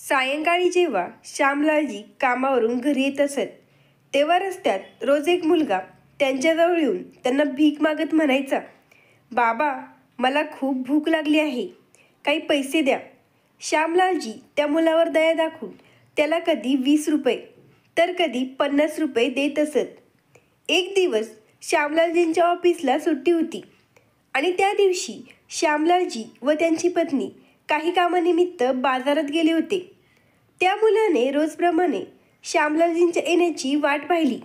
सायंकाळी जेव्हा श्यामलालजी कामावरून घरी येत असत तेव्हा रस्त्यात रोज एक मुलगा त्यांच्याजवळ येऊन त्यांना भीक मागत म्हणायचा, बाबा मला खूप भूक लागली आहे, काही पैसे द्या. श्यामलालजी त्या मुलावर दया दाखवून त्याला कधी 20 रुपये तर कधी 50 रुपये देत असत. एक दिवस श्यामलालजींच्या ऑफिसला सुट्टी होती आणि त्या दिवशी श्यामलालजी व त्यांची पत्नी काही कामानिमित्त बाजारात गेले होते. त्या मुलाने रोजप्रमाणे श्यामलालजींच्या येण्याची वाट पाहिली,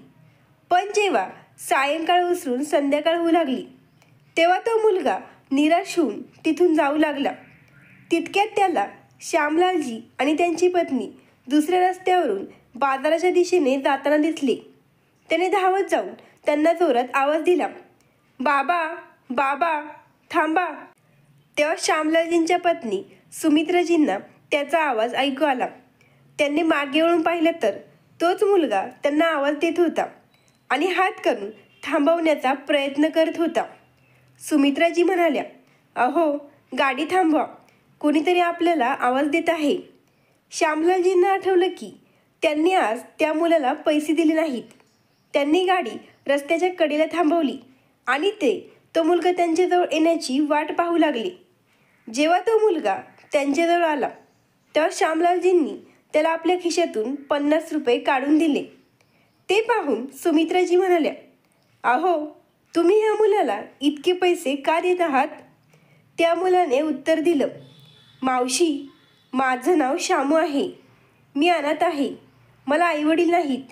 पण जेव्हा सायंकाळ उसरून संध्याकाळ होऊ लागली तेव्हा तो मुलगा निराश होऊन तिथून जाऊ लागला. तितक्यात त्याला श्यामलालजी आणि त्यांची पत्नी दुसऱ्या रस्त्यावरून बाजाराच्या दिशेने जाताना दिसले. त्याने धावत जाऊन त्यांना जोरात आवाज दिला, बाबा बाबा थांबा. तेव्हा श्यामलालजींच्या पत्नी सुमित्राजींना त्याचा आवाज ऐकू आला. त्यांनी मागे वळून पाहिलं तर तोच मुलगा त्यांना आवाज देत होता आणि हात करून थांबवण्याचा प्रयत्न करत होता. सुमित्राजी म्हणाल्या, अहो गाडी थांबवा, कोणीतरी आपल्याला आवाज देत आहे. श्यामलालजींना आठवलं की त्यांनी आज त्या मुलाला पैसे दिले नाहीत. त्यांनी गाडी रस्त्याच्या कडेला थांबवली आणि तो मुलगा त्यांच्याजवळ येण्याची वाट पाहू लागले. जेव्हा तो मुलगा त्यांच्याजवळ आला तेव्हा श्यामलालजींनी त्याला आपल्या खिशातून 50 रुपये काढून दिले. ते पाहून सुमित्राजी म्हणाल्या, अहो तुम्ही ह्या मुलाला इतके पैसे का देत आहात? त्या मुलाने उत्तर दिलं, मावशी माझं नाव श्यामू आहे, मी अनाथ आहे, मला आईवडील नाहीत,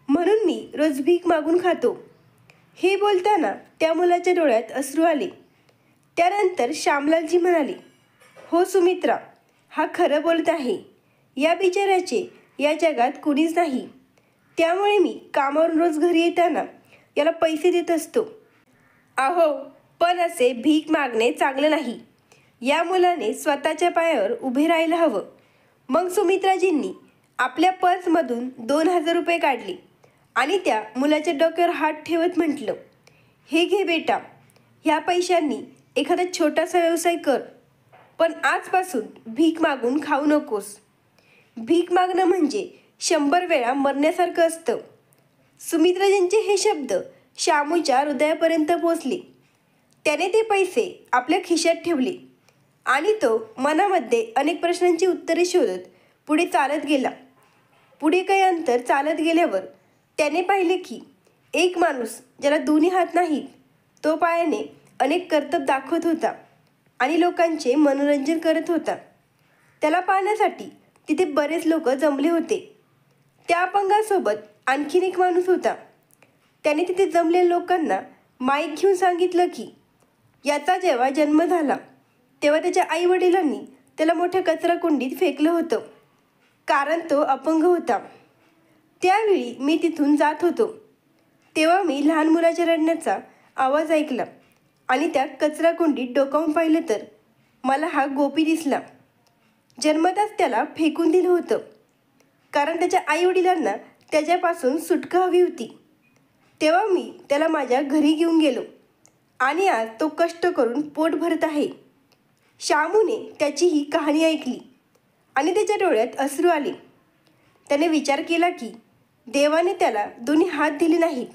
म्हणून मी रोज भीक मागून खातो. हे बोलताना त्या मुलाच्या डोळ्यात अश्रू आले. त्यानंतर श्यामलालजी म्हणाले, हो सुमित्रा, हा खरं बोलत आहे. या बिचाऱ्याचे या जगात कुणीच नाही, त्यामुळे मी कामावरून रोज घरी येताना याला पैसे देत असतो. अहो पण असे भीक मागणे चांगलं नाही. या मुलाने स्वतःच्या पायावर उभे राहायला हवं. मग सुमित्राजींनी आपल्या पर्समधून 2000 रुपये काढले आणि त्या मुलाच्या डोक्यावर हात ठेवत म्हटलं, हे घे बेटा, ह्या पैशांनी एखादा छोटासा व्यवसाय कर, पण आजपासून भीक मागून खाऊ नकोस. भीक मागणं म्हणजे 100 वेळा मरण्यासारखं असतं. सुमित्राजींचे हे शब्द श्यामूच्या हृदयापर्यंत पोचले. त्याने ते पैसे आपल्या खिशात ठेवले आणि तो मनामध्ये अनेक प्रश्नांची उत्तरे शोधत पुढे चालत गेला. पुढे काही अंतर चालत गेल्यावर त्याने पाहिले की एक माणूस ज्याला दोन्ही हात नाहीत तो पायाने अनेक करतब दाखवत होता आणि लोकांचे मनोरंजन करत होता. त्याला पाहण्यासाठी तिथे बरेच लोक जमले होते. त्या अपंगासोबत आणखीन एक माणूस होता. त्याने तिथे जमलेल्या लोकांना माईक घेऊन सांगितलं की याचा जेव्हा जन्म झाला तेव्हा त्याच्या आईवडिलांनी त्याला मोठ्या कचराकुंडीत फेकलं होतं, कारण तो अपंग होता. त्यावेळी मी तिथून जात होतो तेव्हा मी लहान मुलाच्या रडण्याचा आवाज ऐकला आणि त्या कचराकुंडीत डोकावून पाहिलं तर मला हा गोपी दिसला. जन्मताच त्याला फेकून दिलं होतं, कारण त्याच्या आईवडिलांना त्याच्यापासून सुटका हवी होती. तेव्हा मी त्याला माझ्या घरी घेऊन गेलो आणि आज तो कष्ट करून पोट भरत आहे. श्यामूने त्याची ही कहाणी ऐकली आणि त्याच्या डोळ्यात अश्रू आले. त्याने विचार केला की देवाने त्याला दोन्ही हात दिले नाहीत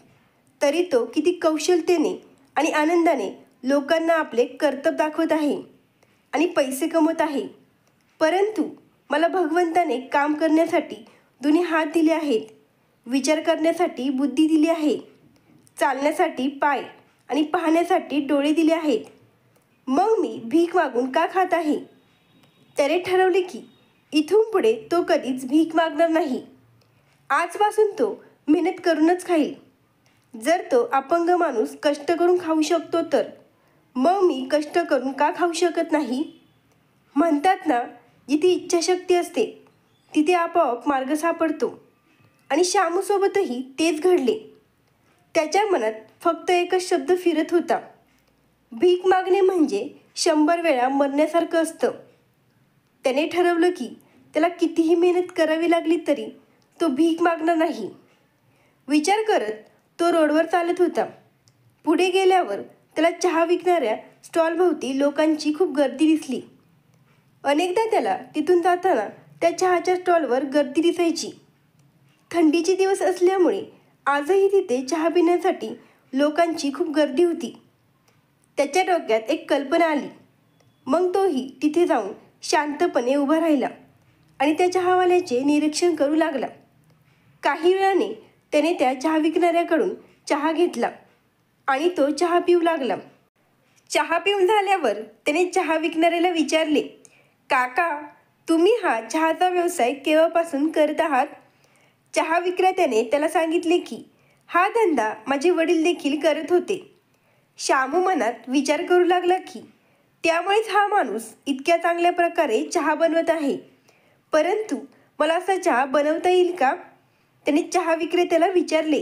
तरी तो किती कौशलतेने आणि आनंदाने लोकांना आपले कर्तव्य दाखवत आहे आणि पैसे कमवत आहे. परंतु मला भगवंताने काम करण्यासाठी दोन्ही हात दिले आहेत, विचार करण्यासाठी बुद्धी दिली आहे, चालण्यासाठी पाय आणि पाहण्यासाठी डोळे दिले आहेत. मग मी भीक मागून का खात आहे? त्याने ठरवले की इथून पुढे तो कधीच भीक मागणार नाही. आजपासून तो मेहनत करूनच खाईल. जर तो अपंग माणूस कष्ट करून खाऊ शकतो तर मग मी कष्ट करून का खाऊ शकत नाही? म्हणतात ना, जिथे इच्छाशक्ती असते तिथे आपोआप मार्ग सापडतो आणि श्यामूसोबतही तेच घडले. त्याच्या मनात फक्त एकच शब्द फिरत होता, भीक मागणे म्हणजे 100 वेळा मरण्यासारखं असतं. त्याने ठरवलं की त्याला कितीही मेहनत करावी लागली तरी तो भीक मागणार नाही. विचार करत तो रोडवर चालत होता. पुढे गेल्यावर त्याला चहा विकणाऱ्या स्टॉलभोवती लोकांची खूप गर्दी दिसली. अनेकदा त्याला तिथून जाताना त्या चहाच्या स्टॉलवर गर्दी दिसायची. थंडीचे दिवस असल्यामुळे आजही तिथे चहा पिण्यासाठी लोकांची खूप गर्दी होती. त्याच्या डोक्यात एक कल्पना आली. मग तोही तिथे जाऊन शांतपणे उभा राहिला आणि त्या चहावाल्याचे निरीक्षण करू लागला. काही वेळाने त्याने त्या चहा विकणाऱ्याकडून चहा घेतला आणि तो चहा पिऊ लागला. चहा पिऊन झाल्यावर त्याने चहा विकणाऱ्याला विचारले, काका, तुम्ही हा चहाचा व्यवसाय केव्हापासून करत आहात? चहा विक्रेत्याने त्याला सांगितले की हा धंदा माझे वडील देखील करत होते. श्यामू मनात विचार करू लागला की त्यामुळेच हा माणूस इतक्या चांगल्या प्रकारे चहा बनवत आहे. परंतु मला असा चहा बनवता येईल का? त्याने चहा विक्रेत्याला विचारले,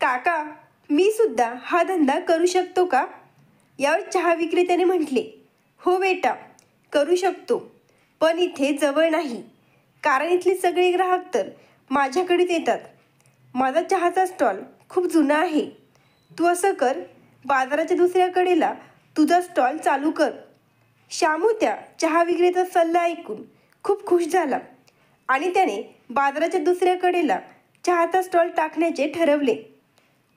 काका, मी सुद्धा हा धंदा करू शकतो का? यावर चहा विक्रेत्याने म्हटले, हो बेटा, करू शकतो, पण इथे जवळ नाही, कारण इथले सगळे ग्राहक तर माझ्याकडेच येतात. माझा चहाचा स्टॉल खूप जुना आहे. तू असं कर, बाजाराच्या दुसऱ्या कडेला तुझा स्टॉल चालू कर. श्यामू त्या चहा विक्रेता सल्ला ऐकून खूप खुश झाला आणि त्याने बाजाराच्या दुसऱ्या कडेला चहाचा स्टॉल टाकण्याचे ठरवले.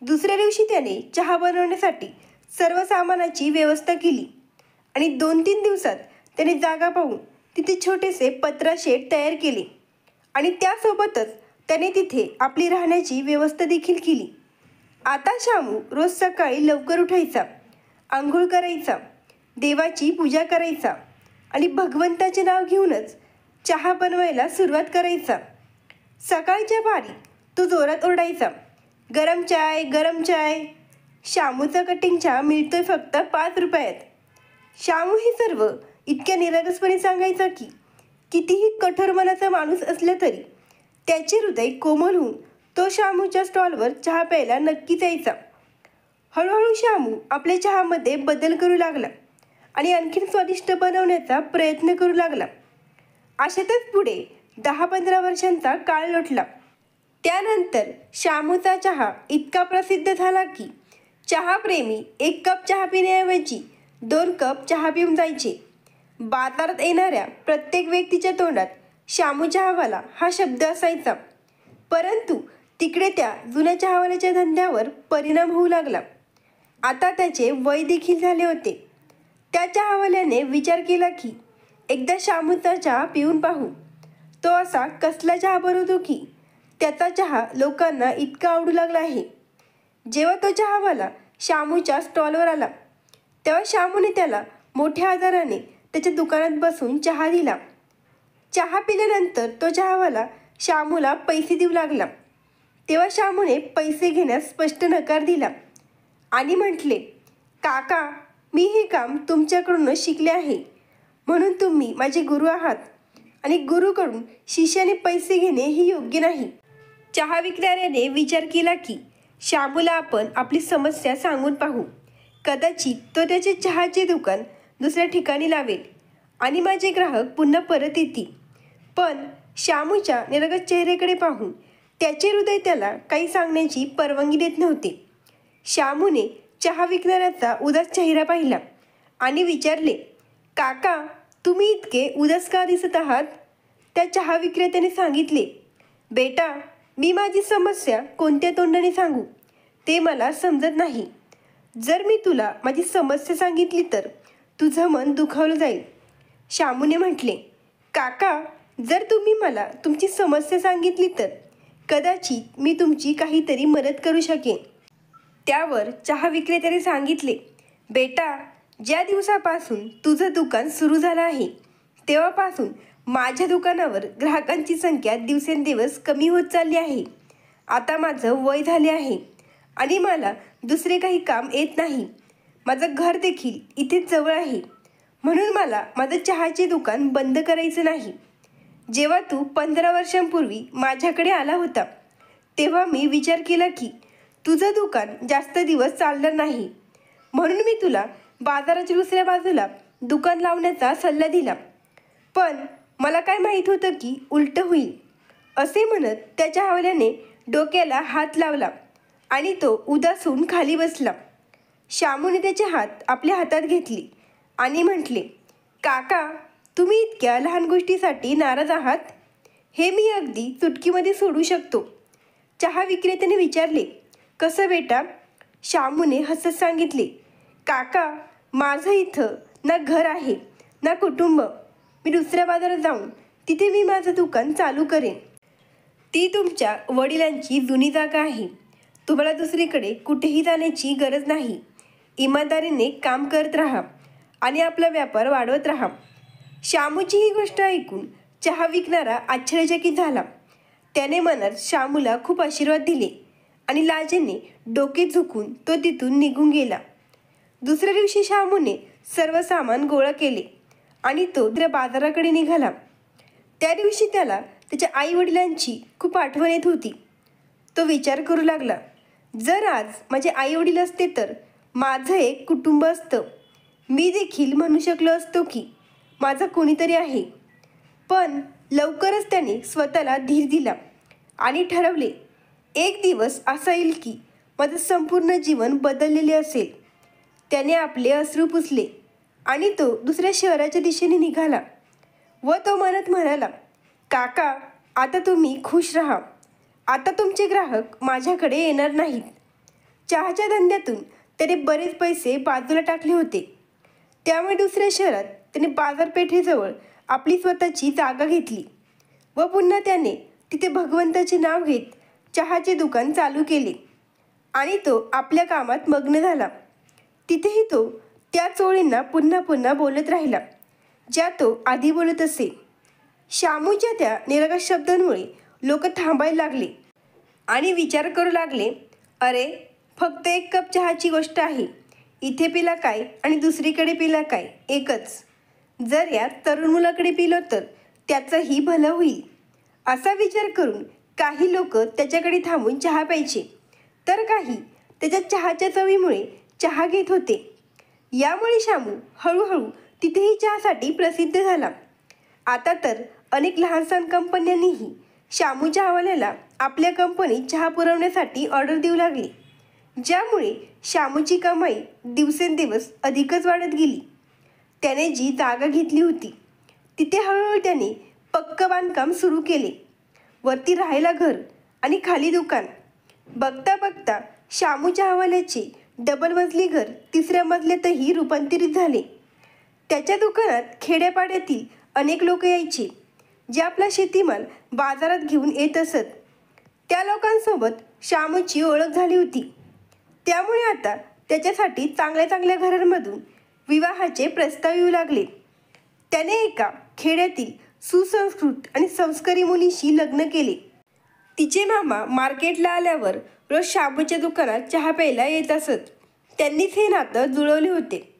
दुसऱ्या दिवशी त्याने चहा बनवण्यासाठी सर्व सामानाची व्यवस्था केली आणि 2-3 दिवसात त्याने जागा पाहून तिथे छोटेसे पत्रा शेड तयार केले आणि त्यासोबतच त्याने तिथे आपली राहण्याची व्यवस्था देखील केली. आता श्यामू रोज सकाळी लवकर उठायचा, आंघोळ करायचा, देवाची पूजा करायचा आणि भगवंताचे नाव घेऊनच चहा बनवायला सुरुवात करायचा. सकाळच्या पारी तो जोरात ओरडायचा, गरम चाय, गरम चाय. श्यामूचा कटिंग चहा मिळतोय फक्त 5 रुपयात. श्यामू हे सर्व इतक्या निरागसपणे सांगायचा की कितीही कठोर मनाचा माणूस असला तरी त्याचे हृदय कोमल होऊन तो श्यामूच्या स्टॉलवर चहा प्यायला नक्कीच यायचा. हळूहळू श्यामू आपल्या चहामध्ये बदल करू लागला आणि आणखीन स्वादिष्ट बनवण्याचा प्रयत्न करू लागला. अशातच पुढे 10-15 वर्षांचा काळ लोटला. त्यानंतर श्यामूचा चहा इतका प्रसिद्ध झाला की चहाप्रेमी 1 कप चहा पिण्याऐवजी 2 कप चहा पिऊन जायचे. बाजारात येणाऱ्या प्रत्येक व्यक्तीच्या तोंडात श्यामू चहावाला हा शब्द असायचा. परंतु तिकडे त्या जुन्या चहावाल्याच्या धंद्यावर परिणाम होऊ लागला. आता त्याचे वय देखील झाले होते. त्या चहावाल्याने विचार केला की एकदा श्यामूचा चहा पिऊन पाहू. तो असा कसला चहा बनवतो की त्याचा चहा लोकांना इतका आवडू लागला आहे. जेव्हा तो चहावाला श्यामूच्या स्टॉलवर आला तेव्हा श्यामूने त्याला मोठ्या आदराने त्याच्या दुकानात बसून चहा दिला. चहा पिल्यानंतर तो चहावाला श्यामूला पैसे देऊ लागला. तेव्हा श्यामूने पैसे घेण्यास स्पष्ट नकार दिला आणि म्हटले, काका, मी हे काम तुमच्याकडूनच शिकले आहे, म्हणून तुम्ही माझे गुरु आहात आणि गुरुकडून शिष्याने पैसे घेणे हे योग्य नाही. चहा विकणाऱ्याने विचार केला की श्यामूला आपण आपली समस्या सांगून पाहू. कदाचित तो त्याचे चहाचे दुकान दुसऱ्या ठिकाणी लावेल आणि माझे ग्राहक पुन्हा परत येतील. पण श्यामूच्या निरागस चेहऱ्याकडे पाहून त्याचे हृदय त्याला काही सांगण्याची परवानगी देत नव्हते. श्यामूने चहा विकणाऱ्याचा उदास चेहरा पाहिला आणि विचारले, काका, तुम्ही इतके उदास का दिसत आहात? त्या चहा विक्रेत्याने सांगितले, बेटा, मी माझी समस्या कोणत्या तोंडाने सांगू ते मला समजत नाही. जर मी तुला माझी समस्या सांगितली तर तुझं मन दुखावलं जाईल. श्यामूने म्हटले, काका, जर तुम्ही मला तुमची समस्या सांगितली तर कदाचित मी तुमची काहीतरी मदत करू शकेन. त्यावर चहा विक्रेत्याने सांगितले, बेटा, ज्या दिवसापासून तुझं दुकान सुरू झालं आहे तेव्हापासून माझ्या दुकानावर ग्राहकांची संख्या दिवसेंदिवस कमी होत चालली आहे. आता माझं वय झाले आहे आणि मला दुसरे काही काम येत नाही. माझं घर देखील इथेच जवळ आहे, म्हणून मला माझं चहाचे दुकान बंद करायचं नाही. जेव्हा तू 15 वर्षांपूर्वी माझ्याकडे आला होता तेव्हा मी विचार केला की तुझं दुकान जास्त दिवस चालणार नाही, म्हणून मी तुला बाजाराच्या दुसऱ्या बाजूला दुकान लावण्याचा सल्ला दिला. पण मला काय माहीत होतं की उलटं होईल. असे म्हणत त्या चहावाल्याने डोक्याला हात लावला आणि तो उदास होऊन खाली बसला. श्यामूने त्याचे हात आपल्या हातात घेतले आणि म्हटले, काका, तुम्ही इतक्या लहान गोष्टीसाठी नाराज आहात? हे मी अगदी चुटकीमध्ये सोडू शकतो. चहा विक्रेत्याने विचारले. कसं बेटा? शामूने हसत सांगितले. काका, माझं इथं ना घर आहे ना कुटुंब. मी दुसऱ्या बाजारात जाऊन तिथे मी माझं दुकान चालू करेन. ती तुमच्या वडिलांची जुनी जागा आहे. तुम्हाला दुसरीकडे कुठेही जाण्याची गरज नाही. इमानदारीने काम करत राहा आणि आपला व्यापार वाढवत राहा. शामूची ही गोष्ट ऐकून चहा विकणारा आश्चर्यचकित झाला. त्याने मनात शामूला खूप आशीर्वाद दिले आणि लाजेने डोके झुकून तो तिथून निघून गेला. दुसऱ्या दिवशी शामूने सर्व सामान गोळा केले आणि तो बाजाराकडे निघाला. त्या दिवशी त्याला त्याच्या आई वडिलांची खूप आठवण येत होती. तो विचार करू लागला, जर आज माझे आई वडील असते तर माझं एक कुटुंब असतं. मी देखील म्हणू शकलो असतो की माझा कोणीतरी आहे. पण लवकरच त्याने स्वतःला धीर दिला आणि ठरवले, एक दिवस असा येईल की माझं संपूर्ण जीवन बदललेले असेल. त्याने आपले अश्रू पुसले आणि तो दुसऱ्या शहराच्या दिशेने निघाला व तो मनात म्हणाला, काका, आता तुम्ही खुश राहा. आता तुमचे ग्राहक माझ्याकडे येणार नाहीत. चहाच्या धंद्यातून त्याने बरेच पैसे बाजूला टाकले होते. त्यामुळे दुसऱ्या शहरात त्याने बाजारपेठेजवळ आपली स्वतःची जागा घेतली व पुन्हा त्याने तिथे भगवंताचे नाव घेत चहाचे दुकान चालू केले आणि तो आपल्या कामात मग्न झाला. तिथेही तो त्याच ओळींना पुन्हा पुन्हा बोलत राहिला ज्या तो आधी बोलत असे. शामूच्या त्या निरागस शब्दांमुळे लोक थांबायला लागले आणि विचार करू लागले, अरे, फक्त एक कप चहाची गोष्ट आहे. इथे पिला काय आणि दुसरीकडे पिला काय एकच. जर या तरुण मुलाकडे पिलो तर त्याचंही भलं होईल. असा विचार करून काही लोक त्याच्याकडे थांबून चहा प्यायचे तर काही त्याच्या चहाच्या चवीमुळे चहा घेत होते. यामुळे शामू हळूहळू तिथेही चहासाठी प्रसिद्ध झाला. आता तर अनेक लहानसहान कंपन्यांनीही शामूच्या हवाल्याला आपल्या कंपनीत चहा पुरवण्यासाठी ऑर्डर देऊ लागली, ज्यामुळे शामूची कमाई दिवसेंदिवस अधिकच वाढत गेली. त्याने जी जागा घेतली होती तिथे हळूहळू त्याने पक्कं बांधकाम सुरू केले. वरती राहायला घर आणि खाली दुकान. बघता बघता शामूच्या हवाल्याचे डबल मजली घर तिसऱ्या मजल्यातही रूपांतरित झाले. त्याच्या दुकानात खेड्यापाड्यातील अनेक लोक यायचे जे आपला शेतीमाल बाजारात घेऊन येत असत. त्या लोकांसोबत शामूची ओळख झाली होती. त्यामुळे आता त्याच्यासाठी चांगल्या चांगल्या घरांमधून विवाहाचे प्रस्ताव येऊ लागले. त्याने एका खेड्यातील सुसंस्कृत आणि संस्कारी मुलीशी लग्न केले. तिचे मामा मार्केटला आल्यावर रोज शामूच्या दुकानात चहा प्यायला येत असत. त्यांनीच हे नातं जुळवले होते.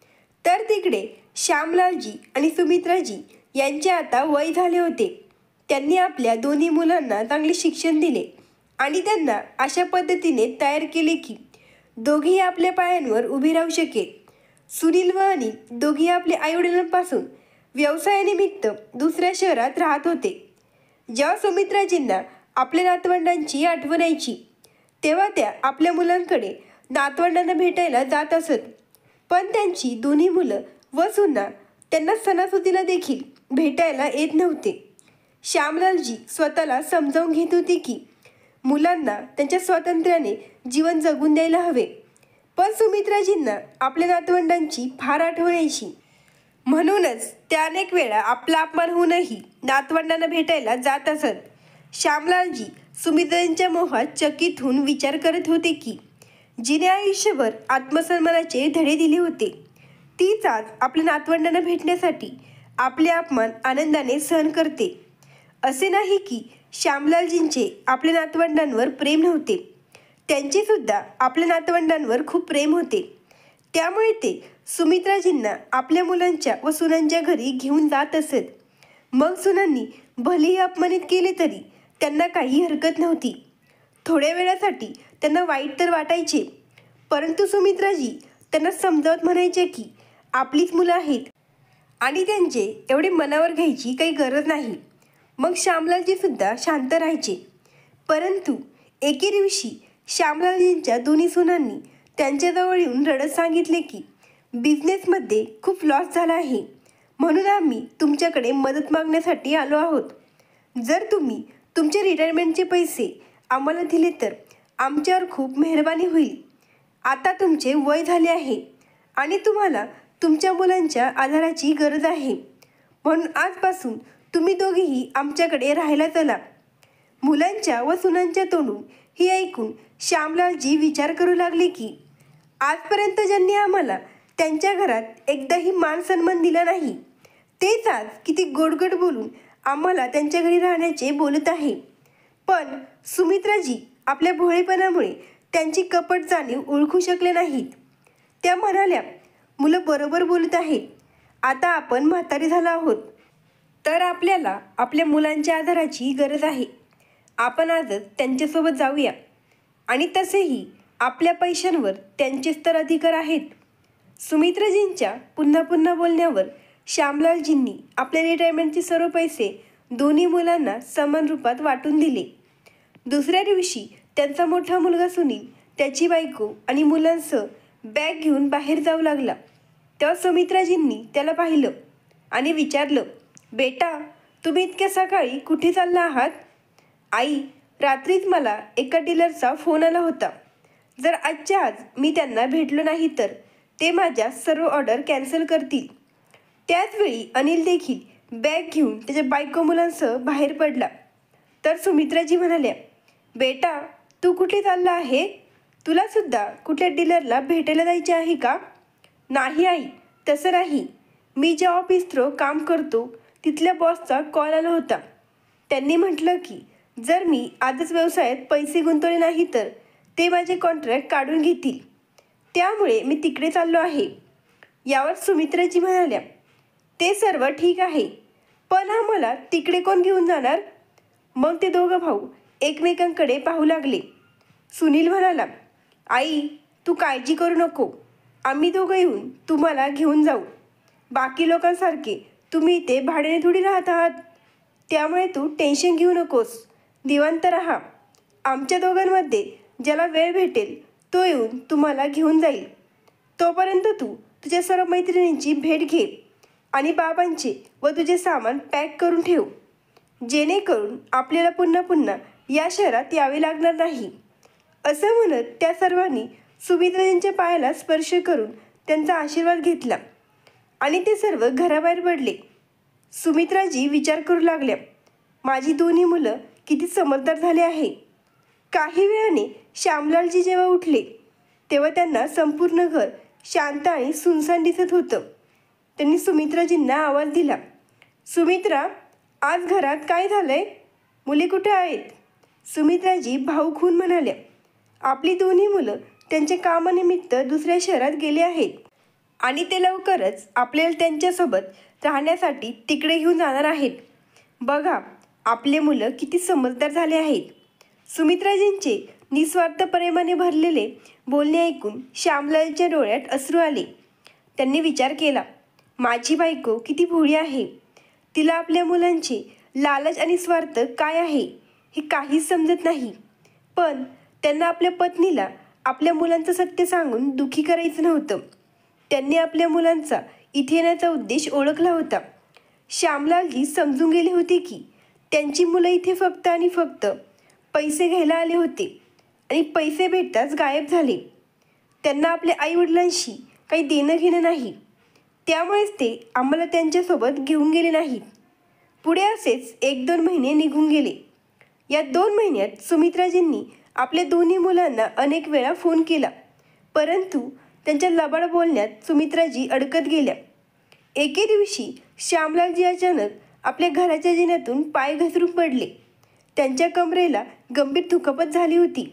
तर तिकडे श्यामलालजी आणि सुमित्राजी यांचे आता वय झाले होते. त्यांनी आपल्या दोन्ही मुलांना चांगले शिक्षण दिले आणि त्यांना अशा पद्धतीने तयार केले की दोघेही आपल्या पायांवर उभे राहू शकेल. सुनील व अनिल दोघेही आपल्या आईवडिलांपासून व्यवसायानिमित्त दुसऱ्या शहरात राहत होते. जेव्हा सुमित्राजींना आपल्या नातवंडांची आठवण यायची तेव्हा त्या आपल्या मुलांकडे नातवंडांना भेटायला जात असत. पण त्यांची दोन्ही मुलं व सुना त्यांना सणासुदीला देखील भेटायला येत नव्हते. श्यामलालजी स्वतःला समजावून घेत होते की मुलांना त्यांच्या स्वातंत्र्याने जीवन जगून द्यायला हवे. पण सुमित्राजींना आपल्या नातवंडांची फार आठवण यायची. म्हणूनच त्या अनेक वेळा आपला अपमान होऊनही नातवंडांना भेटायला जात असत. श्यामलालजी सुमित्रांच्या मोहात चकित होऊन विचार करत होते की जिने आयुष्यभर आत्मसन्मानाचे धडे दिले होते तीच आज आपल्या नातवंडांना भेटण्यासाठी आपले अपमान आनंदाने सहन करते. असे नाही की श्यामलालजींचे आपल्या नातवंडांवर प्रेम नव्हते. त्यांचे सुद्धा आपल्या नातवंडांवर खूप प्रेम होते. त्यामुळे ते सुमित्राजींना आपल्या मुलांच्या व सुनांच्या घरी घेऊन जात असत. मग सुनांनी भलेही अपमानित केले तरी त्यांना काही हरकत नव्हती. थोड्या वेळासाठी त्यांना वाईट तर वाटायचे, परंतु सुमित्राजी त्यांना समजावत म्हणायचे की आपलीच मुलं आहेत आणि त्यांचे एवढे मनावर घ्यायची काही गरज नाही. मग श्यामलालजी सुद्धा शांत राहायचे. परंतु एके दिवशी श्यामलालजींच्या दोन्ही सुनांनी त्यांच्याजवळ येऊन रडत सांगितले की बिझनेसमध्ये खूप लॉस झाला आहे, म्हणून आम्ही तुमच्याकडे मदत मागण्यासाठी आलो आहोत. जर तुम्ही तुमचे रिटायरमेंटचे पैसे आम्हाला दिले तर आमच्यावर खूप मेहरबानी होईल. आता तुमचे वय झाले आहे आणि तुम्हाला तुमच्या मुलांच्या आधाराची गरज आहे, म्हणून आजपासून तुम्ही दोघेही आमच्याकडे राहायला चला. मुलांच्या व सुनांच्या तोंडून हे ऐकून श्यामलालजी विचार करू लागले की आजपर्यंत ज्यांनी आम्हाला त्यांच्या घरात एकदाही मान सन्मान दिला नाही, तेच आज किती गोडगोड बोलून आम्हाला त्यांच्या घरी राहण्याचे बोलत आहे. पण सुमित्राजी आपल्या भोळेपणामुळे त्यांची कपट जाणीव ओळखू शकले नाहीत. त्या म्हणाल्या, मुलं बरोबर बोलत आहेत. आता आपण म्हातारी झालो आहोत, तर आपल्याला आपल्या मुलांच्या आधाराची गरज आहे. आपण आजच त्यांच्यासोबत जाऊया. आणि तसेही आपल्या पैशांवर त्यांचेच तर अधिकार आहेत. सुमित्राजींच्या पुन्हा पुन्हा बोलण्यावर श्यामलालजींनी आपल्या रिटायरमेंटचे सर्व पैसे दोन्ही मुलांना समान रूपात वाटून दिले. दुसऱ्या दिवशी त्यांचा मोठा मुलगा सुनील त्याची बायको आणि मुलांसह बॅग घेऊन बाहेर जाऊ लागला. तेव्हा सुमित्राजींनी त्याला पाहिलं आणि विचारलं, बेटा, तुम्ही इतक्या सकाळी कुठे चालला आहात? आई, रात्रीच मला एका डीलरचा फोन आला होता. जर आजच्या आज मी त्यांना भेटलो नाही तर ते माझ्या सर्व ऑर्डर कॅन्सल करतील. त्याचवेळी अनिल देखील बॅग घेऊन त्याच्या बायको मुलांसह बाहेर पडला. तर सुमित्राजी म्हणाल्या, बेटा, तू कुठे चालला आहे? तुला सुद्धा कुठल्या डीलरला भेटायला जायचे आहे का? नाही आई, तसं नाही. मी ज्या ऑफिस थ्रू काम करतो तिथल्या बॉसचा कॉल आला होता. त्यांनी म्हटलं की जर मी आजच व्यवसायात पैसे गुंतवले नाही तर ते माझे कॉन्ट्रॅक्ट काढून घेतील. त्यामुळे मी तिकडे चाललो आहे. यावर सुमित्राजी म्हणाल्या, ते सर्व ठीक आहे, पण आम्हाला तिकडे कोण घेऊन जाणार? मग ते दोघं भाऊ एकमेकांकडे पाहू लागले. सुनील म्हणाला, आई, तू काळजी करू नको. आम्ही दोघं येऊन तुम्हाला घेऊन जाऊ. बाकी लोकांसारखे तुम्ही इथे भाड्याने थोडी राहत आहात, त्यामुळे तू टेन्शन घेऊ नकोस. निवांत राहा. आमच्या दोघांमध्ये ज्याला वेळ भेटेल तो येऊन तुम्हाला घेऊन जाईल. तोपर्यंत तू तुझ्या सर्व मैत्रिणींची भेट घे आणि बाबांचे व तुझे सामान पॅक करून ठेव, जेणेकरून आपल्याला पुन्हा पुन्हा या शहरात यावे लागणार नाही. असं म्हणत त्या सर्वांनी सुमित्राजींच्या पायाला स्पर्श करून त्यांचा आशीर्वाद घेतला आणि ते सर्व घराबाहेर पडले. सुमित्राजी विचार करू लागल्या, माझी दोन्ही मुलं किती समजदार झाले आहे. काही वेळाने श्यामलालजी जेव्हा उठले तेव्हा त्यांना संपूर्ण घर शांत आणि सुनसान दिसत होतं. त्यांनी सुमित्राजींना आवाज दिला, सुमित्रा, आज घरात काय झालंय? मुले कुठे आहेत? सुमित्राजी भाऊ खून म्हणाल्या, आपली दोन्ही मुलं त्यांच्या कामानिमित्त दुसऱ्या शहरात गेले आहेत आणि ते लवकरच आपल्याला त्यांच्यासोबत राहण्यासाठी तिकडे घेऊन जाणार आहेत. बघा, आपले मुलं किती समजदार झाले आहेत. सुमित्राजींचे निस्वार्थ प्रेमाने भरलेले बोलणे ऐकून श्यामलालच्या डोळ्यात अश्रू आले. त्यांनी विचार केला, माझी बायको किती भोळी आहे. तिला आपल्या मुलांचे लालच आणि स्वार्थ काय आहे हे काहीच समजत नाही. पण त्यांना आपल्या पत्नीला आपल्या मुलांचं सत्य सांगून दुःखी करायचं नव्हतं. त्यांनी आपल्या मुलांचा इथे येण्याचा उद्देश ओळखला होता. श्यामलालजी समजून गेले होते की त्यांची मुलं इथे फक्त आणि फक्त पैसे घ्यायला आले होते आणि पैसे भेटताच गायब झाले. त्यांना आपल्या आईवडिलांशी काही देणं घेणं नाही, त्यामुळेच ते आम्हाला त्यांच्यासोबत घेऊन गेले नाहीत. पुढे असेच 1-2 महिने निघून गेले. या 2 महिन्यात सुमित्राजींनी आपल्या दोन्ही मुलांना अनेक वेळा फोन केला, परंतु त्यांच्या लबाड बोलण्यात सुमित्राजी अडकत गेल्या. एके दिवशी श्यामलालजी अचानक आपल्या घराच्या जिन्यातून पाय घसरून पडले. त्यांच्या कमरेला गंभीर दुखापत झाली होती.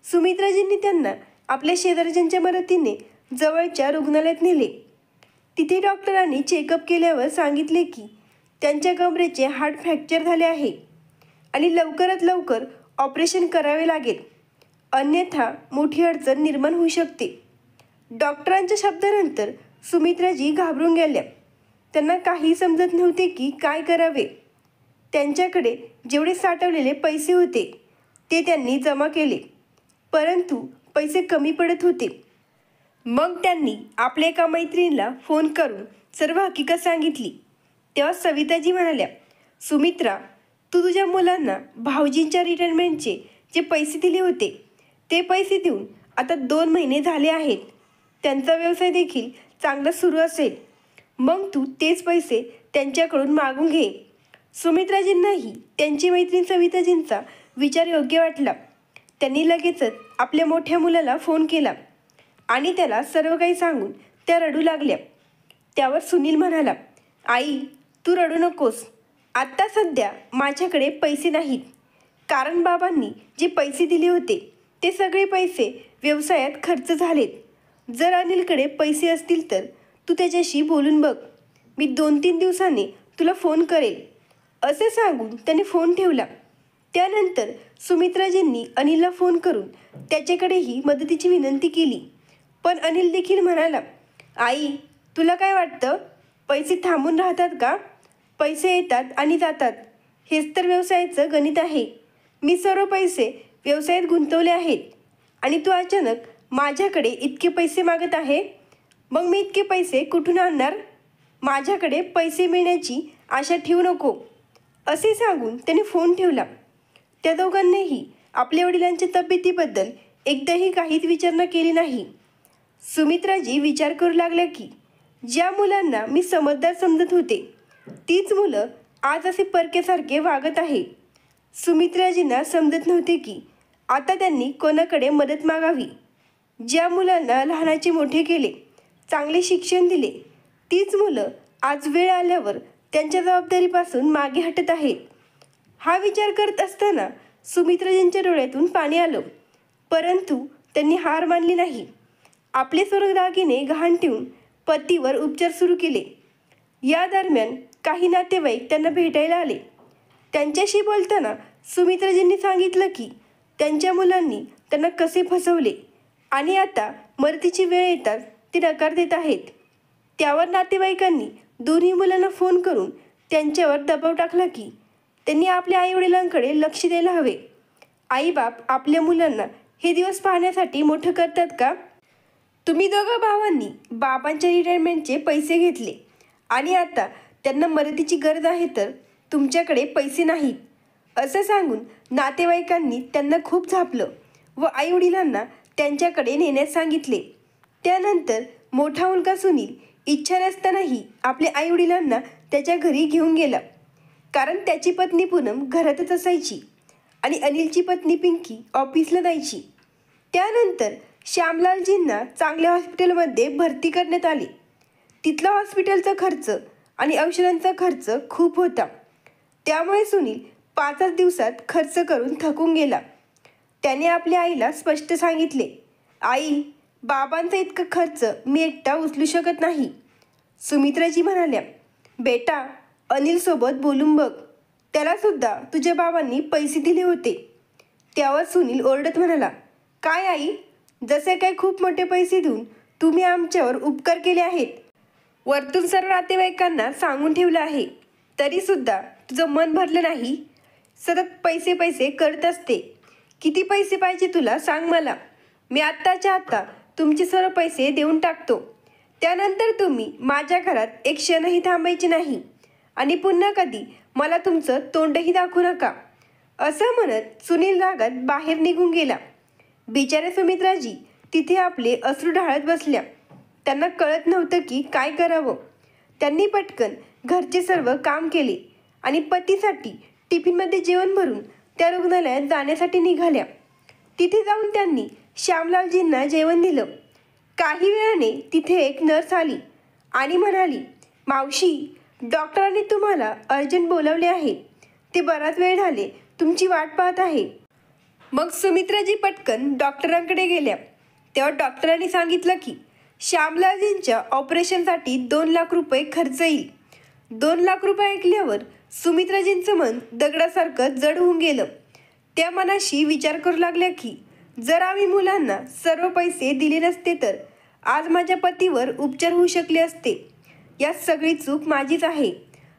सुमित्राजींनी त्यांना आपल्या शेजारच्यांच्या मदतीने जवळच्या रुग्णालयात नेले. तिथे डॉक्टरांनी चेकअप केल्यावर सांगितले की त्यांच्या कमरेचे हाड फ्रॅक्चर झाले आहे आणि लवकरात लवकर ऑपरेशन करावे लागेल, अन्यथा मोठी अडचण निर्माण होऊ शकते. डॉक्टरांच्या शब्दानंतर सुमित्राजी घाबरून गेल्या. त्यांना काही समजत नव्हते की काय करावे. त्यांच्याकडे जेवढे साठवलेले पैसे होते ते त्यांनी जमा केले, परंतु पैसे कमी पडत होते. मग त्यांनी आपल्या एका मैत्रिणीला फोन करून सर्व हकीकत सांगितली. तेव्हा सविताजी म्हणाल्या, सुमित्रा, तू तुझ्या मुलांना भाऊजींच्या रिटायरमेंटचे जे पैसे दिले होते ते पैसे देऊन आता 2 महिने झाले आहेत. त्यांचा व्यवसाय देखील चांगला सुरू असेल. मग तू तेच पैसे त्यांच्याकडून मागून घे. सुमित्राजींनाही त्यांची मैत्रीण सविताजींचा विचार योग्य वाटला. त्यांनी लगेचच आपल्या मोठ्या मुलाला फोन केला आणि त्याला सर्व काही सांगून त्या रडू लागल्या. त्यावर सुनील म्हणाला, आई तू रडू नकोस. आत्ता सध्या माझ्याकडे पैसे नाहीत, कारण बाबांनी जे पैसे दिले होते ते सगळे पैसे व्यवसायात खर्च झालेत. जर अनिलकडे पैसे असतील तर तू त्याच्याशी बोलून बघ. मी 2-3 दिवसांनी तुला फोन करेल, असे सांगून त्याने फोन ठेवला. त्यानंतर सुमित्राजींनी अनिलला फोन करून त्याच्याकडेही मदतीची विनंती केली. पण अनिल देखील म्हणाला, आई तुला काय वाटतं, पैसे थांबून राहतात का? पैसे येतात आणि जातात. हेच तर व्यवसायाचं गणित आहे. मी सर्व पैसे व्यवसायात गुंतवले आहेत आणि तू अचानक माझ्याकडे इतके पैसे मागत आहे. मग मी इतके पैसे कुठून आणणार? माझ्याकडे पैसे मिळण्याची आशा ठेवू नको, असे सांगून त्याने फोन ठेवला. त्या दोघांनीही आपल्या वडिलांच्या तब्येतीबद्दल एकदाही काहीच विचारणा केली नाही. सुमित्राजी विचार करू लागल्या की ज्या मुलांना मी समजदार समजत होते तीच मुलं आज असे परक्यासारखे वागत आहे. सुमित्राजींना समजत नव्हते की आता त्यांनी कोणाकडे मदत मागावी. ज्या मुलांना लहानाचे मोठे केले, चांगले शिक्षण दिले, तीच मुलं आज वेळ आल्यावर त्यांच्या जबाबदारीपासून मागे हटत आहेत. हा विचार करत असताना सुमित्राजींच्या डोळ्यातून पाणी आलं. परंतु त्यांनी हार मानली नाही. आपले सर्व दागिने गहाण ठेवून पतीवर उपचार सुरू केले. या दरम्यान काही नातेवाईक त्यांना भेटायला आले. त्यांच्याशी बोलताना सुमित्राजींनी सांगितलं की त्यांच्या मुलांनी त्यांना कसे फसवले आणि आता मदतीची वेळ येताच ते नकार देत आहेत. त्यावर नातेवाईकांनी दोन्ही मुलांना फोन करून त्यांच्यावर दबाव टाकला की त्यांनी आपल्या आईवडिलांकडे लक्ष द्यायला हवे. आईबाप आपल्या मुलांना हे दिवस पाहण्यासाठी मोठं करतात का? तुम्ही दोघं भावांनी बाबांच्या रिटायरमेंटचे पैसे घेतले आणि आता त्यांना मदतीची गरज आहे तर तुमच्याकडे पैसे नाहीत, असं सांगून नातेवाईकांनी त्यांना खूप झापलं व आईवडिलांना त्यांच्याकडे नेण्यास सांगितले. त्यानंतर मोठा मुलगा सुनील इच्छा नसतानाही आपल्या आईवडिलांना त्याच्या घरी घेऊन गेला, कारण त्याची पत्नी पूनम घरातच असायची आणि अनिलची पत्नी पिंकी ऑफिसला जायची. त्यानंतर श्यामलालजींना चांगल्या हॉस्पिटलमध्ये भरती करण्यात आले. तिथला हॉस्पिटलचा खर्च आणि औषधांचा खर्च खूप होता. त्यामुळे सुनील 5 दिवसात खर्च करून थकून गेला. त्याने आपल्या आईला स्पष्ट सांगितले, आई बाबांचा इतका खर्च मी एकटा उचलू शकत नाही. सुमित्राजी म्हणाल्या, बेटा अनिलसोबत बोलून बघ, त्यालासुद्धा तुझ्या बाबांनी पैसे दिले होते. त्यावर सुनील ओरडत म्हणाला, काय आई, जसे काय खूप मोठे पैसे देऊन तुम्ही आमच्यावर उपकार केले आहेत. वरतून सर्व नातेवाईकांना सांगून ठेवलं आहे, तरीसुद्धा तुझं मन भरलं नाही. सतत पैसे पैसे करत असते. किती पैसे पाहिजे तुला सांग मला. मी आत्ताच्या आत्ता तुमचे सर्व पैसे देऊन टाकतो. त्यानंतर तुम्ही माझ्या घरात एक क्षणही थांबायचे नाही आणि पुन्हा कधी मला तुमचं तोंडही दाखवू नका, असं म्हणत सुनील रागात बाहेर निघून गेला. बिचाऱ्या सुमित्राजी तिथे आपले अश्रू ढाळत बसल्या. त्यांना कळत नव्हतं की काय करावं. त्यांनी पटकन घरचे सर्व काम केले आणि पतीसाठी टिफिनमध्ये जेवण भरून त्या रुग्णालयात जाण्यासाठी निघाल्या. तिथे जाऊन त्यांनी श्यामलालजींना जेवण दिलं. काही वेळाने तिथे एक नर्स आली आणि म्हणाली, मावशी डॉक्टरांनी तुम्हाला अर्जंट बोलावले आहे. ते बराच वेळ झाले तुमची वाट पाहत आहे. मग सुमित्राजी पटकन डॉक्टरांकडे गेल्या. तेव्हा डॉक्टरांनी सांगितलं की श्यामलालजींच्या ऑपरेशनसाठी 2 लाख रुपये खर्च येईल. 2 लाख रुपये ऐकल्यावर सुमित्राजींचं मन दगडासारखं जड होऊन गेलं. त्या मनाशी विचार करू लागल्या की जर आम्ही मुलांना सर्व पैसे दिले नसते तर आज माझ्या पतीवर उपचार होऊ शकले असते. यात सगळी चूक माझीच आहे.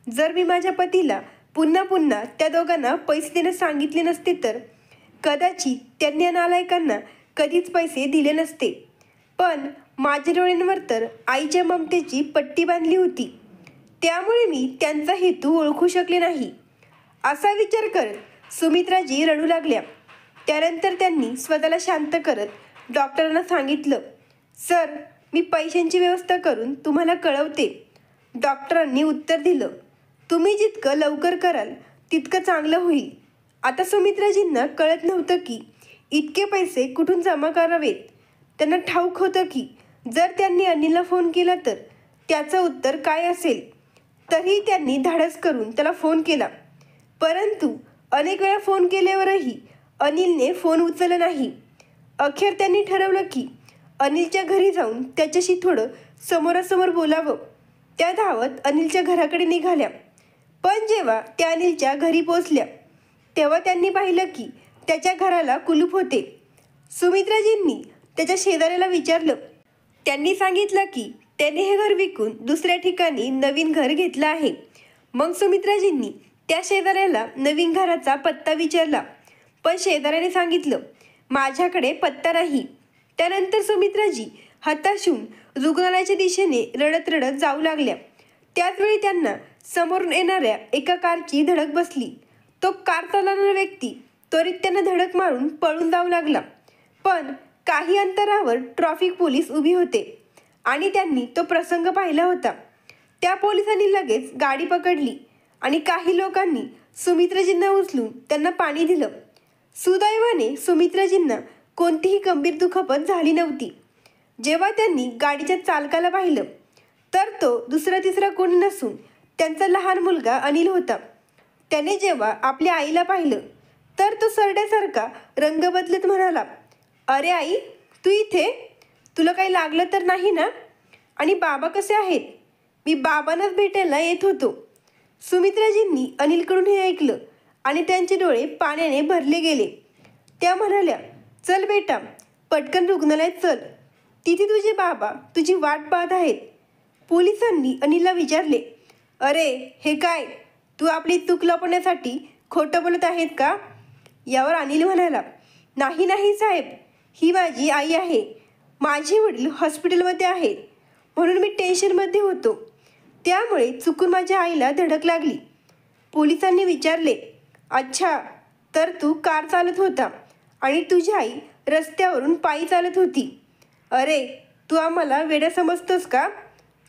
जर मी माझ्या पतीला पुन्हा पुन्हा त्या दोघांना पैसे देणं सांगितले नसते तर कदाचित त्यांनी नालायकांना कधीच पैसे दिले नसते. पण माझ्या डोळ्यांवर तर आईच्या ममतेची पट्टी बांधली होती. त्यामुळे मी त्यांचा हेतू ओळखू शकले नाही. असा विचार करत सुमित्राजी रडू लागल्या. त्यानंतर त्यांनी स्वतःला शांत करत डॉक्टरांना सांगितलं, सर, मी पैशांची व्यवस्था करून तुम्हाला कळवते. डॉक्टरांनी उत्तर दिलं, तुम्ही जितकं लवकर कराल तितकं चांगलं होईल. आता सुमित्राजींना कळत नव्हतं की इतके पैसे कुठून जमा करावेत. त्यांना ठाऊक होतं की जर त्यांनी अनिलला फोन केला तर त्याचं उत्तर काय असेल. तरीही त्यांनी धाडस करून त्याला फोन केला. परंतु अनेक वेळा फोन केल्यावरही अनिलने फोन उचलला नाही. अखेर त्यांनी ठरवलं की अनिलच्या घरी जाऊन त्याच्याशी थोडं समोरासमोर बोलावं. त्या धावत अनिलच्या घराकडे निघाल्या. पण जेव्हा त्या अनिलच्या घरी पोचल्या तेव्हा त्यांनी पाहिलं की त्याच्या घराला कुलूप होते. सुमित्राजींनी त्याच्या शेजाऱ्याला विचारलं. त्यांनी सांगितलं की त्याने हे घर विकून दुसऱ्या ठिकाणी नवीन घर घेतलं आहे. मग सुमित्राजींनी त्या शेजाऱ्याला नवीन घराचा पत्ता विचारला, पण शेजाऱ्याने सांगितलं, माझ्याकडे पत्ता नाही. त्यानंतर सुमित्राजी हताश होऊन रुग्णालयाच्या दिशेने रडत रडत जाऊ लागल्या. त्याचवेळी त्यांना समोरून येणाऱ्या एका कारची धडक बसली. तो कार चालवणारा व्यक्ती त्वरित त्यांना धडक मारून पळून जाऊ लागला. पण काही अंतरावर ट्रॅफिक पोलीस उभी होते आणि त्यांनी तो प्रसंग पाहिला होता. त्या पोलिसांनी लगेच गाडी पकडली आणि काही लोकांनी सुमित्राजींना उचलून त्यांना पाणी दिलं. सुदैवाने सुमित्राजींना कोणतीही गंभीर दुखापत झाली नव्हती. जेव्हा त्यांनी गाडीच्या चालकाला पाहिलं तर तो दुसरा तिसरा कोणी नसून त्यांचा लहान मुलगा अनिल होता. त्याने जेव्हा आपल्या आईला पाहिलं तर तो सरड्यासारखा रंग बदलत म्हणाला, अरे आई, तू इथे? तुला काही लागलं तर नाही ना? आणि बाबा कसे आहेत? मी बाबांनाच भेटायला येत होतो. सुमित्राजींनी अनिलकडून हे ऐकलं आणि त्यांचे डोळे पाण्याने भरले गेले. त्या म्हणाल्या, चल बेटा, पटकन रुग्णालयात चल. तिथे तुझे बाबा तुझी वाट पाहत आहेत. पोलिसांनी अनिलला विचारले, अरे हे काय? तू आपली चूक लपवण्यासाठी खोटं बोलत आहेत का? यावर अनिल म्हणाला, नाही नाही साहेब, ही माझी आई आहे. माझे वडील हॉस्पिटलमध्ये आहेत म्हणून मी टेन्शनमध्ये होतो. त्यामुळे चुकून माझ्या आईला धडक लागली. पोलिसांनी विचारले, अच्छा, तर तू कार चालत होता आणि तुझी आई रस्त्यावरून पायी चालत होती. अरे, तू आम्हाला वेडा समजतोस का?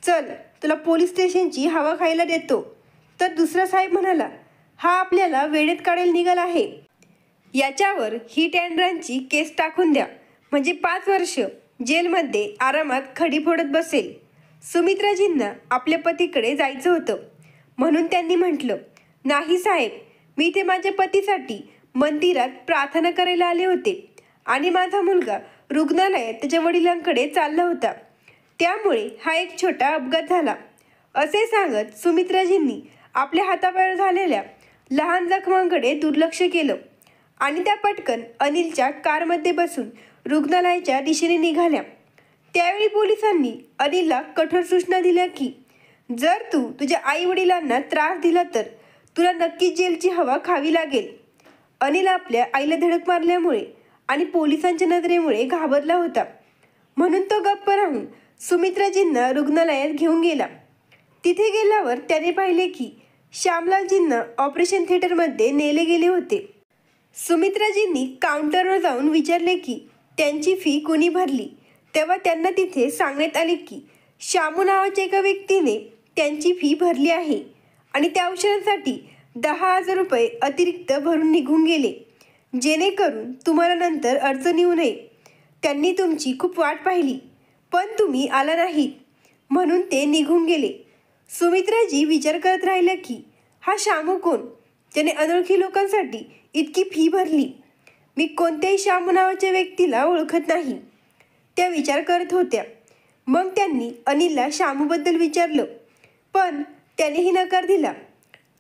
चल, तुला पोलीस स्टेशनची हवा खायला देतो. तर दुसरा साहेब म्हणाला, हा आपल्याला वेळेत काढायला निघाला आहे. याच्यावर हिट अँड रनची केस टाकून द्या, म्हणजे 5 वर्ष जेलमध्ये आरामात खडी फोडत बसेल. सुमित्राजींना आपल्या पतीकडे जायचं होतं म्हणून त्यांनी म्हटलं, नाही साहेब, मी इथे माझ्या पतीसाठी मंदिरात प्रार्थना करायला आले होते आणि माझा मुलगा रुग्णालयात त्याच्या वडिलांकडे चालला होता. त्यामुळे हा एक छोटा अपघात झाला. असे सांगत सुमित्राजींनी आपल्या हातापायावर झालेल्या लहान जखमांकडे दुर्लक्ष केलं आणि त्या पटकन अनिलच्या कारमध्ये बसून रुग्णालयाच्या दिशेने निघाल्या. त्यावेळी पोलिसांनी अनिलला कठोर सूचना दिल्या की जर तू तुझ्या आई वडिलांना त्रास दिला तर तुला नक्कीच जेलची हवा खावी लागेल. अनिल आपल्या आईला धडक मारल्यामुळे आणि पोलिसांच्या नजरेमुळे घाबरला होता म्हणून तो गप्प राहून सुमित्राजींना रुग्णालयात घेऊन गेला. तिथे गेल्यावर त्याने पाहिले की श्यामलालजींना ऑपरेशन थिएटरमध्ये नेले गेले होते. सुमित्राजींनी काउंटरवर जाऊन विचारले की त्यांची फी कोणी भरली. तेव्हा त्यांना तिथे सांगण्यात आले की श्यामू नावाच्या एका व्यक्तीने त्यांची फी भरली आहे आणि त्या औषधांसाठी 10,000 रुपये अतिरिक्त भरून निघून गेले, जेणेकरून तुम्हाला नंतर अडचण येऊ नये. त्यांनी तुमची खूप वाट पाहिली पण तुम्ही आला नाहीत म्हणून ते निघून गेले. सुमित्राजी विचार करत राहिल्या की हा श्यामू कोण, ज्याने अनोळखी लोकांसाठी इतकी फी भरली. मी कोणत्याही श्यामू नावाच्या व्यक्तीला ओळखत नाही, त्या विचार करत होत्या. मग त्यांनी अनिलला श्यामूबद्दल विचारलं पण त्यानेही नकार दिला.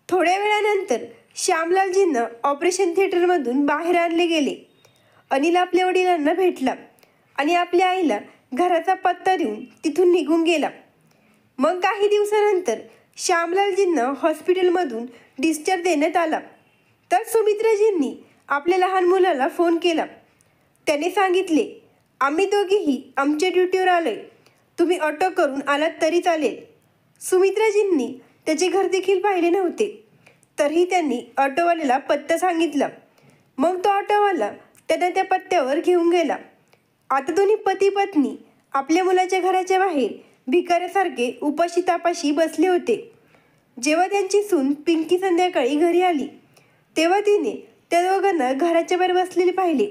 थोड्या वेळानंतर श्यामलालजींना ऑपरेशन थिएटरमधून बाहेर आणले गेले. अनिल आपल्या वडिलांना भेटला आणि आपल्या आईला घराचा पत्ता देऊन तिथून निघून गेला. मग काही दिवसानंतर श्यामलालजींना हॉस्पिटलमधून डिस्चार्ज देण्यात आला. तर सुमित्राजींनी आपल्या लहान मुलाला फोन केला. त्याने सांगितले, आम्ही दोघेही आमच्या ड्युटीवर आलोय, तुम्ही ऑटो करून आलात तरी चालेल. सुमित्राजींनी त्याचे घर देखील पाहिले नव्हते. तरीही त्यांनी ऑटोवाल्याला पत्ता सांगितला. मग तो ऑटोवाला त्यांना त्या पत्त्यावर घेऊन गेला. आता दोन्ही पती पत्नी आपल्या मुलाच्या घराच्या बाहेर भिकाऱ्यासारखे उपाशी तापाशी बसले होते. जेव्हा त्यांची सून पिंकी संध्याकाळी घरी आली तेव्हा तिने त्या दोघांना घराच्या बाहेर बसलेले पाहिले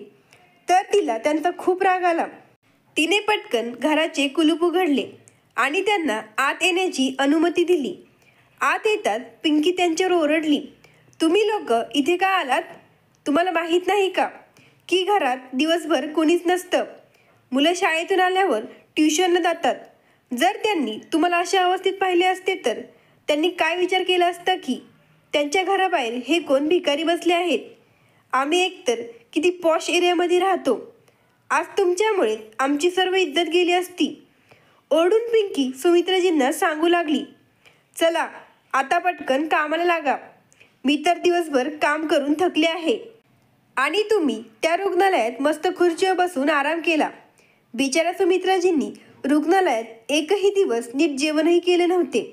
तर तिला त्यांचा खूप राग आला. तिने पटकन घराचे कुलूप उघडले आणि त्यांना आत येण्याची अनुमती दिली. आत येतात पिंकी त्यांच्यावर ओरडली, तुम्ही लोक इथे का आलात? तुम्हाला माहीत नाही का की घरात दिवसभर कोणीच नसतं? मुलं शाळेतून आल्यावर ट्युशनला जातात. जर त्यांनी तुम्हाला अशा अवस्थेत पाहिले असते तर त्यांनी काय विचार केला असता की त्यांच्या घराबाहेर हे कोण भिकारी बसले आहेत? आम्ही एकतर किती पॉश एरियामध्ये राहतो. आज तुमच्यामुळे आमची सर्व इज्जत गेली असती. ओरडून पिंकी सुमित्राजींना सांगू लागली, चला आता पटकन कामाला लागा. मी तर दिवसभर काम करून थकले आहे आणि तुम्ही त्या रुग्णालयात मस्त खुर्चीवर बसून आराम केला. बिचारा सुमित्राजींनी रुग्णालयात एकही दिवस नीट जेवणही केले नव्हते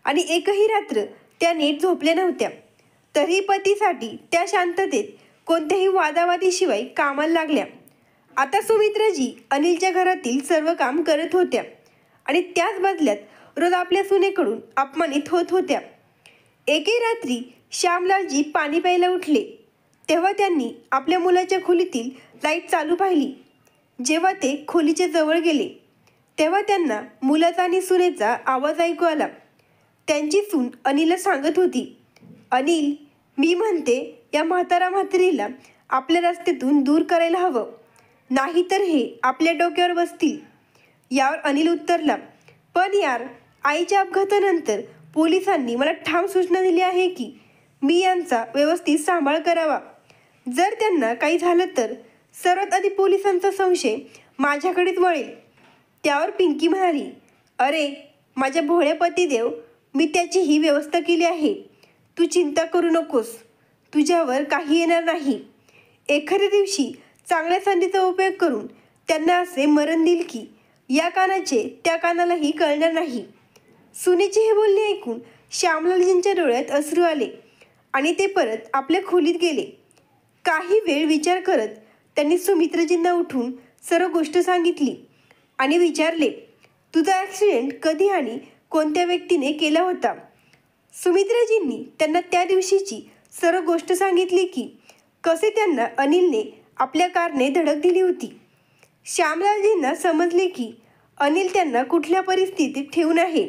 आणि एकही रात्र त्या नीट झोपल्या नव्हत्या. तरी पतीसाठी त्या शांततेत कोणत्याही वादावादीशिवाय कामाला लागल्या. आता सुमित्राजी अनिलच्या घरातील सर्व काम करत होत्या आणि त्याच बदल्यात रोज आपल्या सुनेकडून अपमानित होत होत्या. एके रात्री श्यामलालजी पाणी प्यायला उठले तेव्हा त्यांनी आपल्या मुलाच्या खोलीतील लाईट चालू पाहिली. जेव्हा ते खोलीच्या जवळ गेले तेव्हा त्यांना मुलाचा आणि सुनेचा आवाज ऐकू आला. त्यांची सून अनिलला सांगत होती, अनिल, मी म्हणते या म्हातारीला आपल्या रस्त्यातून दूर करायला हवं, नाहीतर हे आपल्या डोक्यावर बसतील. यावर अनिल उत्तरला, पण यार, आईच्या अपघातानंतर पोलिसांनी मला ठाम सूचना दिली आहे की मी यांचा व्यवस्थित सांभाळ करावा. जर त्यांना काही झालं तर सर्वात आधी पोलिसांचा संशय माझ्याकडेच वळेल. त्यावर पिंकी म्हणाली, अरे माझ्या भोळ्या पतिदेव, मी त्याची ही व्यवस्था केली आहे. तू चिंता करू नकोस, तुझ्यावर काही येणार नाही. एखाद्या दिवशी चांगल्या संधीचा उपयोग करून त्यांना असे मरण देईल की या कानाचे त्या कानालाही कळणार नाही. सुनेचे हे बोलणे ऐकून श्यामलालजींच्या डोळ्यात अश्रू आले आणि ते परत आपल्या खोलीत गेले. काही वेळ विचार करत त्यांनी सुमित्राजींना उठून सर्व गोष्ट सांगितली आणि विचारले, तुझा ॲक्सिडेंट कधी आणि कोणत्या व्यक्तीने केला होता? सुमित्राजींनी त्यांना त्या दिवशीची सर्व गोष्ट सांगितली की कसे त्यांना अनिलने आपल्या कारने धडक दिली होती. श्यामलालजींना समजले की अनिल त्यांना कुठल्या परिस्थितीत ठेवून आहे,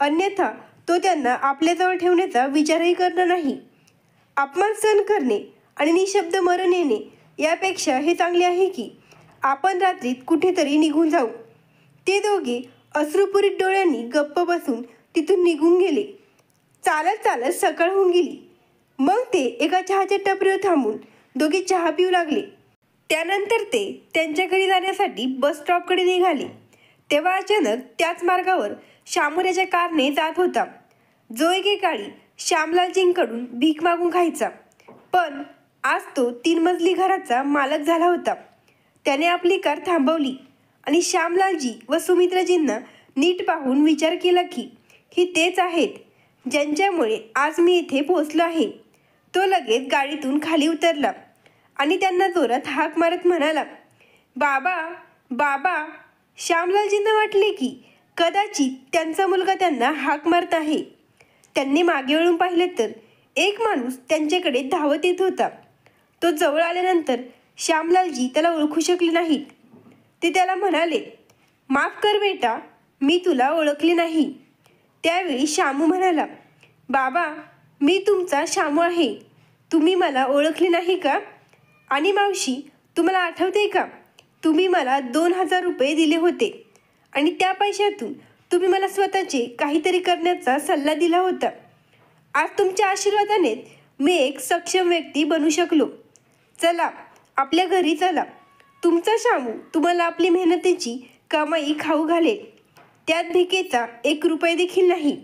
अन्यथा तो त्यांना आपल्याजवळ ठेवण्याचा विचारही करणार नाही. अपमान सहन करणे आणि निशब्द मरण येणे यापेक्षा हे चांगले आहे की आपण रात्रीत कुठेतरी निघून जाऊ. ते दोघे अश्रुपुरीत डोळ्यांनी गप्प बसून तिथून निघून गेले. चालत चालत सकाळ होऊन गेली. मग ते एका चहाच्या टपरीवर थांबून दोघे चहा पिऊ लागले. त्यानंतर ते त्यांच्या घरी जाण्यासाठी बस स्टॉपकडे निघाले तेव्हा अचानक त्याच मार्गावर शामुऱ्याच्या कारने जात होता, जो एकेकाळी श्यामलालजींकडून भीक मागून खायचा. पण आज तो 3 मजली घराचा मालक झाला होता. त्याने आपली कार थांबवली आणि श्यामलालजी व सुमित्राजींना नीट पाहून विचार केला की ही तेच आहेत ज्यांच्यामुळे आज मी इथे पोहोचलो आहे. तो लगेच गाडीतून खाली उतरला आणि त्यांना जोरात हाक मारत म्हणाला, बाबा, बाबा. श्यामलालजींना वाटले की कदाचित त्यांचा मुलगा त्यांना हाक मारत आहे. त्यांनी मागे वळून पाहिले तर एक माणूस त्यांच्याकडे धावत येत होता. तो जवळ आल्यानंतर श्यामलालजी त्याला ओळखू शकले नाहीत. ते त्याला म्हणाले, माफ कर बेटा, मी तुला ओळखले नाही. त्यावेळी श्यामू म्हणाला, बाबा, मी तुमचा श्यामू आहे. तुम्ही मला ओळखले नाही का? आणि मावशी, तुम्हाला आठवते का, तुम्ही मला 2000 रुपये दिले होते आणि त्या पैशातून तुम्ही मला स्वतःचे काहीतरी करण्याचा सल्ला दिला होता. आज तुमच्या आशीर्वादाने मी एक सक्षम व्यक्ती बनू शकलो. चला आपल्या घरी चला. तुमचा श्यामू तुम्हाला आपली मेहनतीची कमाई खाऊ घालेल. त्यात भिकेचा 1 रुपया देखील नाही.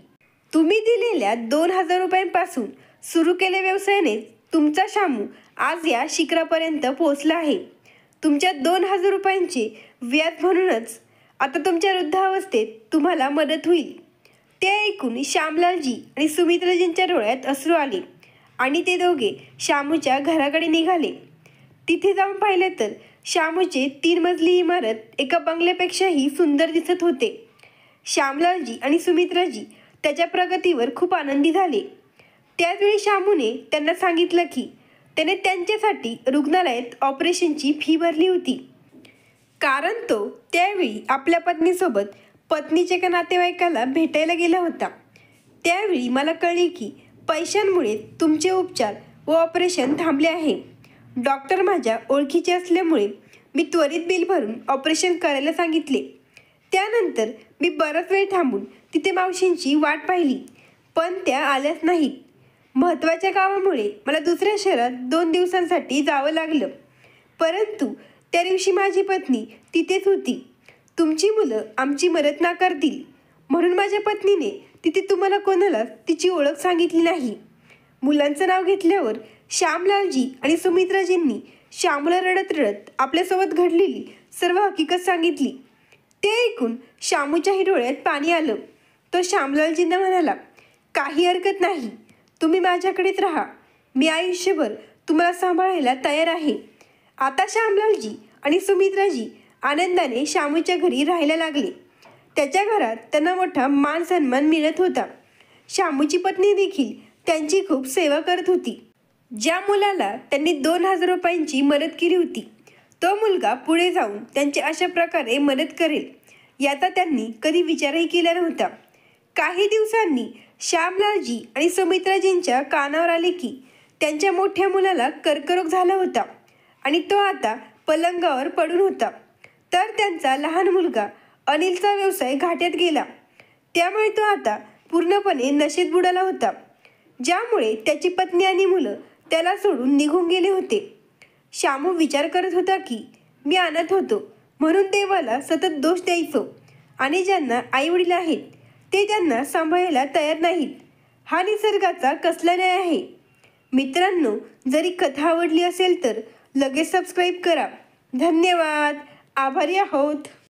तुम्ही दिलेल्या 2000 रुपयांपासून सुरू केलेल्या व्यवसायाने तुमचा श्यामू आज या शिखरापर्यंत पोहोचला आहे. तुमच्या 2000 रुपयांचे व्याज म्हणूनच आता तुमच्या वृद्धावस्थेत तुम्हाला मदत होईल. ते ऐकून श्यामलालजी आणि सुमित्राजींच्या डोळ्यात अश्रू आले आणि ते दोघे शामूच्या घराकडे निघाले. तिथे जाऊन पाहिले तर शामूचे 3 मजली इमारत एका बंगल्यापेक्षाही सुंदर दिसत होते. श्यामलालजी आणि सुमित्राजी त्याच्या प्रगतीवर खूप आनंदी झाले. त्याचवेळी शामूने त्यांना सांगितलं की त्याने त्यांच्यासाठी रुग्णालयात ऑपरेशनची फी भरली होती, कारण तो त्यावेळी आपल्या पत्नीसोबत पत्नीच्या एका नातेवाईकाला भेटायला गेला होता. त्यावेळी मला कळले की पैशांमुळे तुमचे उपचार व ऑपरेशन थांबले आहे. डॉक्टर माझ्या ओळखीचे असल्यामुळे मी त्वरित बिल भरून ऑपरेशन करायला सांगितले. त्यानंतर मी बराच वेळ थांबून तिथे मावशींची वाट पाहिली, पण त्या आल्याच नाहीत. महत्त्वाच्या कामामुळे मला दुसऱ्या शहरात 2 दिवसांसाठी जावं लागलं, परंतु त्या दिवशी माझी पत्नी तिथेच होती. तुमची मुलं आमची मदत नाकारतील म्हणून माझ्या पत्नीने तिथे तुम्हाला कोणालाच तिची ओळख सांगितली नाही. मुलांचं नाव घेतल्यावर श्यामलालजी आणि सुमित्राजींनी श्यामूला रडत रडत आपल्यासोबत घडलेली सर्व हकीकत सांगितली. ते ऐकून श्यामूच्याही डोळ्यात पाणी आलं. तो श्यामलालजींना म्हणाला, काही हरकत नाही, तुम्ही माझ्याकडेच राहा. मी आयुष्यभर तुम्हाला सांभाळायला तयार आहे. आता श्यामलालजी आणि सुमित्राजी आनंदाने शामूच्या घरी राहायला लागले. त्याच्या घरात त्यांना मोठा मान सन्मान मिळत होता. शामूची पत्नी देखील त्यांची खूप सेवा करत होती. ज्या मुलाला त्यांनी 2,000 रुपयांची मदत केली होती, तो मुलगा पुढे जाऊन त्यांची अशा प्रकारे मदत करेल याचा त्यांनी कधी विचारही केला नव्हता. काही दिवसांनी श्यामलालजी आणि सुमित्राजींच्या कानावर आले की त्यांच्या मोठ्या मुलाला कर्करोग झाला होता आणि तो आता पलंगावर पडून होता. तर त्यांचा लहान मुलगा अनिलचा व्यवसाय घाट्यात गेला. त्यामुळे तो आता पूर्णपणे नशेत बुडाला होता, ज्यामुळे त्याची पत्नी आणि मुलं त्याला सोडून निघून गेले होते. शामू विचार करत होता की मी अनाथ होतो म्हणून देवाला सतत दोष द्यायचो आणि ज्यांना आईवडील आहेत ते त्यांना सांभाळायला तयार नाहीत. हा निसर्गाचा कसला न्याय आहे. मित्रांनो, जरी कथा आवडली असेल तर लगेच सबस्क्राईब करा. धन्यवाद. आभारी आहोत.